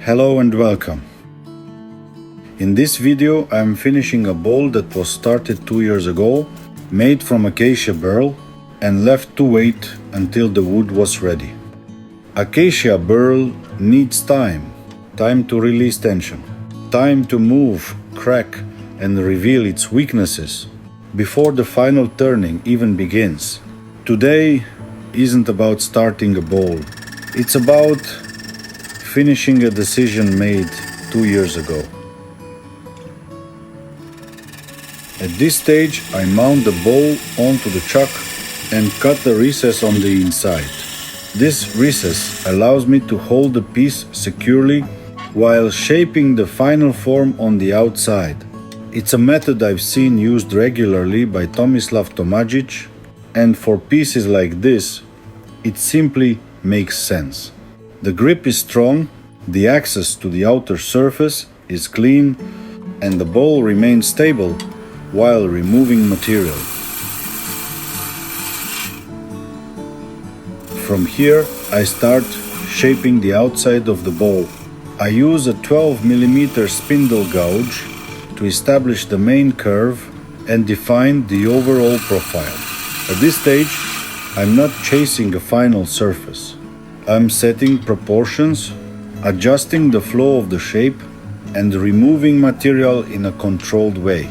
Hello and welcome. In this video I am finishing a bowl that was started 2 years ago, made from acacia burl and left to wait until the wood was ready. Acacia burl needs time to release tension, time to move, crack and reveal its weaknesses before the final turning even begins. Today isn't about starting a bowl, it's about finishing a decision made 2 years ago. At this stage, I mount the bowl onto the chuck and cut the recess on the inside. This recess allows me to hold the piece securely while shaping the final form on the outside. It's a method I've seen used regularly by Tomislav Tomajic, and for pieces like this, it simply makes sense. The grip is strong, the access to the outer surface is clean, and the bowl remains stable while removing material. From here, I start shaping the outside of the bowl. I use a 12 mm spindle gouge to establish the main curve and define the overall profile. At this stage, I'm not chasing a final surface. I'm setting proportions, adjusting the flow of the shape, and removing material in a controlled way.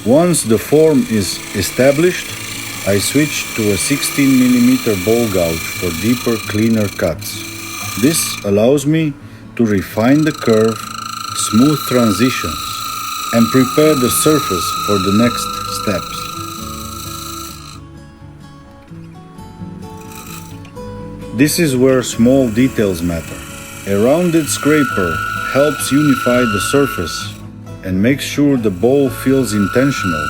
Once the form is established, I switch to a 16 mm bowl gouge for deeper, cleaner cuts. This allows me to refine the curve, smooth transitions, and prepare the surface for the next steps. This is where small details matter. A rounded scraper helps unify the surface and make sure the bowl feels intentional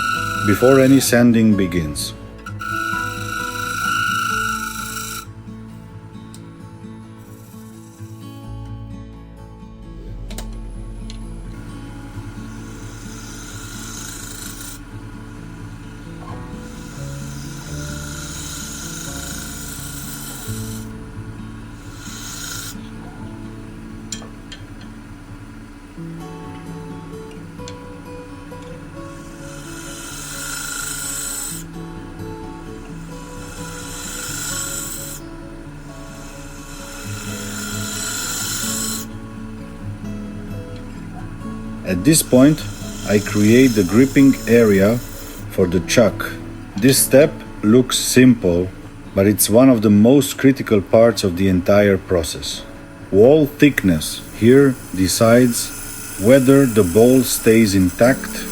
before any sanding begins. At this point, I create the gripping area for the chuck. This step looks simple, but it's one of the most critical parts of the entire process. Wall thickness here decides whether the bowl stays intact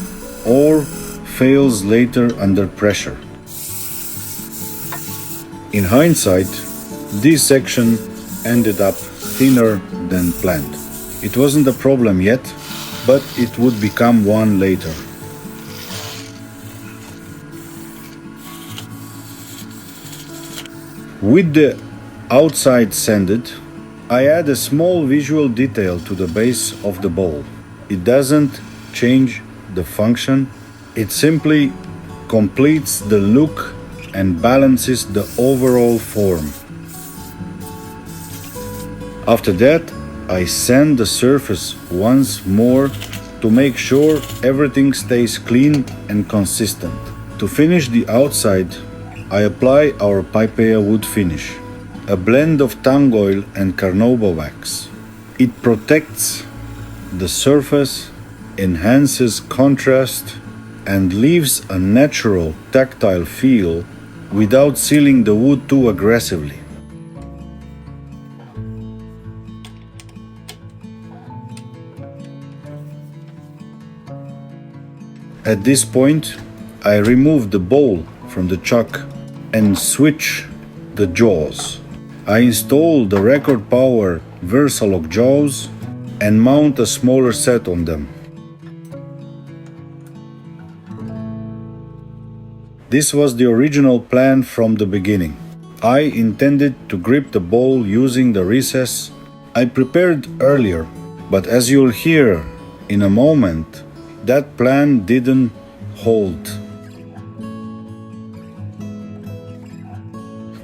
or fails later under pressure. In hindsight, this section ended up thinner than planned. It wasn't a problem yet, but it would become one later. With the outside sanded, I add a small visual detail to the base of the bowl. It doesn't change the function, it simply completes the look and balances the overall form. After that, I sand the surface once more to make sure everything stays clean and consistent. To finish the outside, I apply our Pipea wood finish, a blend of tung oil and carnauba wax. It protects the surface, enhances contrast, and leaves a natural tactile feel without sealing the wood too aggressively. At this point, I remove the bowl from the chuck and switch the jaws. I install the record power Versalock jaws and mount a smaller set on them. This was the original plan from the beginning. I intended to grip the bowl using the recess I prepared earlier, but as you'll hear in a moment, that plan didn't hold.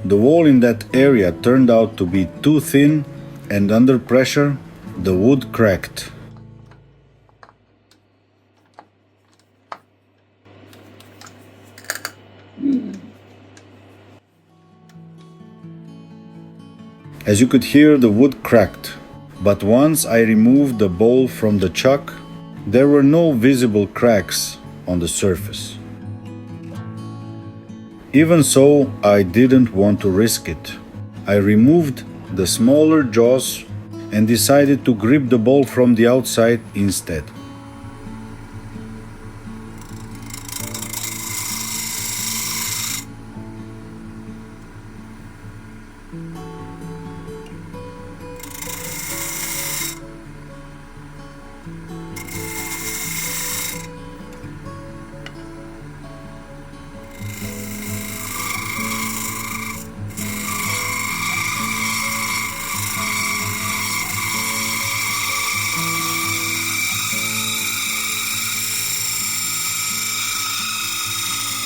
The wall in that area turned out to be too thin, and under pressure, the wood cracked. As you could hear, the wood cracked, but once I removed the bowl from the chuck, there were no visible cracks on the surface. Even so, I didn't want to risk it. I removed the smaller jaws and decided to grip the bowl from the outside instead.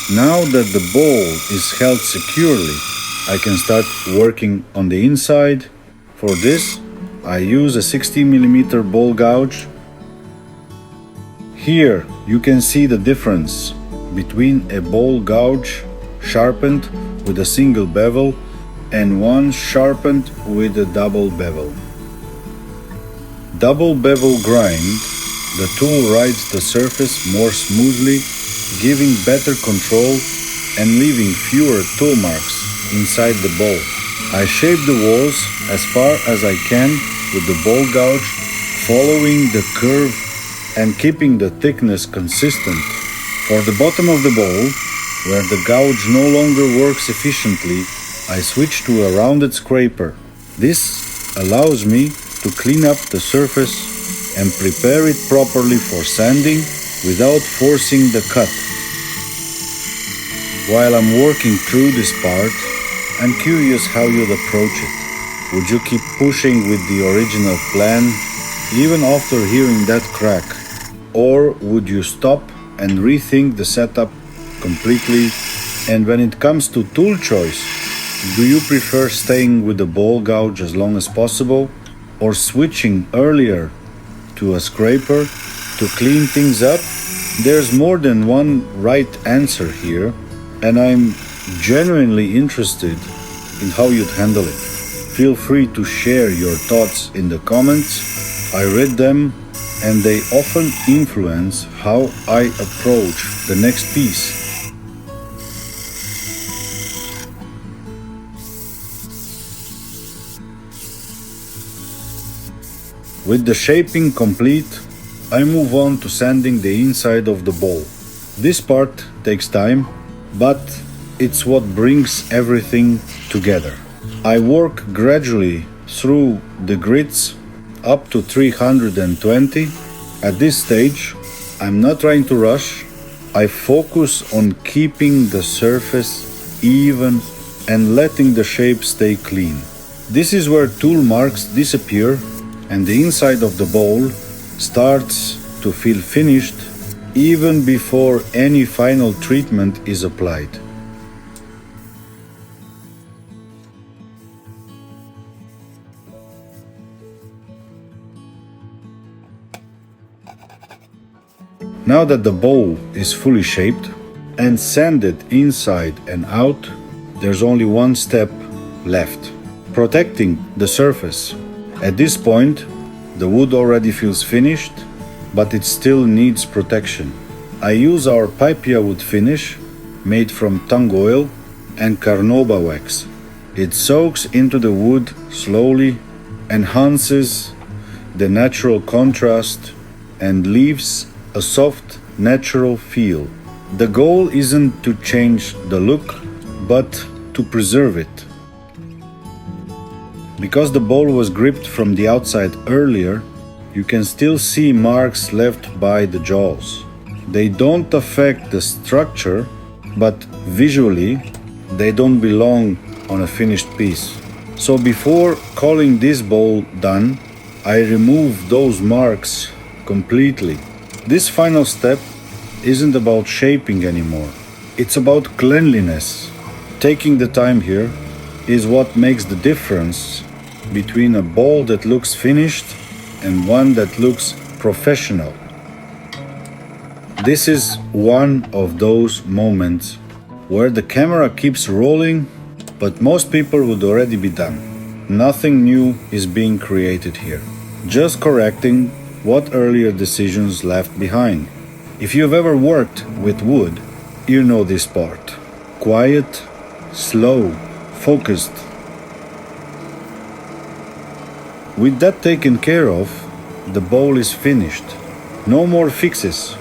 Now that the bowl is held securely, I can start working on the inside. For this, I use a 16mm bowl gouge. Here you can see the difference between a bowl gouge sharpened with a single bevel and one sharpened with a double bevel. Double bevel grind, the tool rides the surface more smoothly, giving better control and leaving fewer tool marks inside the bowl. I shape the walls as far as I can with the bowl gouge, following the curve and keeping the thickness consistent. For the bottom of the bowl, where the gouge no longer works efficiently, I switch to a rounded scraper. This allows me to clean up the surface and prepare it properly for sanding without forcing the cut. While I'm working through this part, I'm curious how you'd approach it. Would you keep pushing with the original plan even after hearing that crack? Or would you stop and rethink the setup completely? And when it comes to tool choice, do you prefer staying with the bowl gouge as long as possible or switching earlier to a scraper to clean things up? There's more than one right answer here, and I'm genuinely interested in how you'd handle it. Feel free to share your thoughts in the comments. I read them, and they often influence how I approach the next piece. With the shaping complete, I move on to sanding the inside of the bowl. This part takes time, but it's what brings everything together. I work gradually through the grits up to 320. At this stage, I'm not trying to rush. I focus on keeping the surface even and letting the shape stay clean. This is where tool marks disappear and the inside of the bowl starts to feel finished even before any final treatment is applied. Now that the bowl is fully shaped and sanded inside and out, there's only one step left: protecting the surface. At this point, the wood already feels finished, but it still needs protection. I use our Pipia wood finish made from tung oil and carnauba wax. It soaks into the wood slowly, enhances the natural contrast, and leaves a soft, natural feel. The goal isn't to change the look, but to preserve it. Because the bowl was gripped from the outside earlier, you can still see marks left by the jaws. They don't affect the structure, but visually, they don't belong on a finished piece. So before calling this bowl done, I remove those marks completely. This final step isn't about shaping anymore. It's about cleanliness. Taking the time here is what makes the difference between a bowl that looks finished and one that looks professional. This is one of those moments where the camera keeps rolling, but most people would already be done. Nothing new is being created here, just correcting what earlier decisions left behind. If you've ever worked with wood, you know this part. Quiet, slow, focused. With that taken care of, the bowl is finished. No more fixes,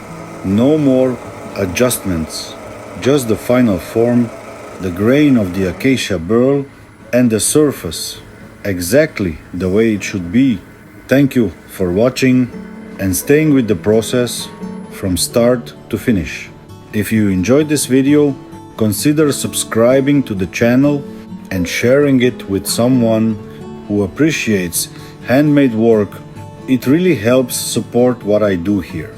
no more adjustments, just the final form, the grain of the acacia burl, and the surface, exactly the way it should be. Thank you for watching and staying with the process from start to finish. If you enjoyed this video, consider subscribing to the channel and sharing it with someone who appreciates handmade work. It really helps support what I do here.